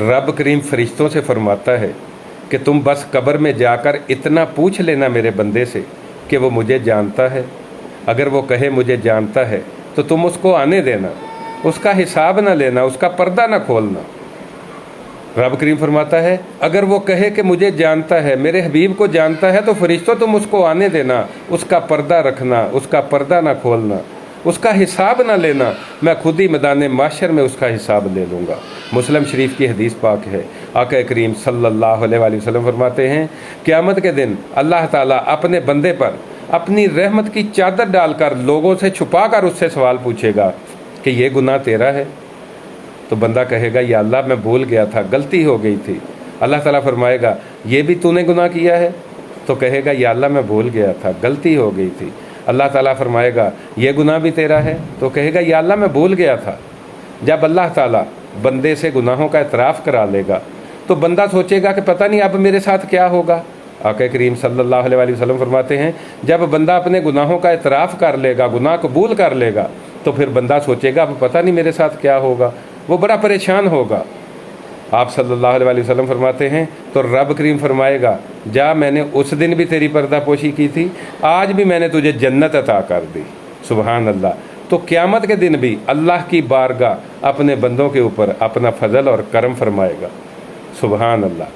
रब करीम फरिश्तों से फरमाता है कि तुम बस कब्र में जाकर इतना पूछ लेना मेरे बंदे से कि वो मुझे जानता है। अगर वो कहे मुझे जानता है तो तुम उसको आने देना, उसका हिसाब ना लेना, उसका पर्दा ना खोलना। रब करीम फरमाता है अगर वो कहे कि मुझे जानता है, मेरे हबीब को जानता है, तो फरिश्तों तुम उसको आने देना, उसका पर्दा रखना, उसका पर्दा ना खोलना, उसका हिसाब ना लेना, मैं खुद ही मैदान माशर में उसका हिसाब ले लूँगा। मुस्लिम शरीफ की हदीस पाक है। आका करीम सल्लल्लाहु अलैहि वसल्लम फरमाते हैं क़यामत के दिन अल्लाह ताला अपने बंदे पर अपनी रहमत की चादर डालकर लोगों से छुपा कर उससे सवाल पूछेगा कि ये गुनाह तेरा है। तो बंदा कहेगा या अल्लाह मैं भूल गया था, गलती हो गई थी। अल्लाह ताला फरमाएगा ये भी तूने गुनाह किया है? तो कहेगा या अल्लाह मैं भूल गया था, गलती हो गई थी। अल्लाह ताला फरमाएगा ये गुनाह भी तेरा है? तो कहेगा या अल्लाह मैं भूल गया था। जब अल्लाह ताला बंदे से गुनाहों का एतराफ़ करा लेगा तो बंदा सोचेगा कि पता नहीं अब मेरे साथ क्या होगा। आका करीम सल्लल्लाहु अलैहि वसल्लम फरमाते हैं जब बंदा अपने गुनाहों का एतराफ़ कर लेगा, गुनाह कबूल कर लेगा, तो फिर बंदा सोचेगा अब पता नहीं मेरे साथ क्या होगा, वो बड़ा परेशान होगा। आप सल्लल्लाहु अलैहि वसल्लम फरमाते हैं तो रब करीम फरमाएगा जा मैंने उस दिन भी तेरी पर्दापोशी की थी, आज भी मैंने तुझे जन्नत अता कर दी। सुभान अल्लाह। तो क़यामत के दिन भी अल्लाह की बारगाह अपने बंदों के ऊपर अपना फजल और करम फरमाएगा। सुभान अल्लाह।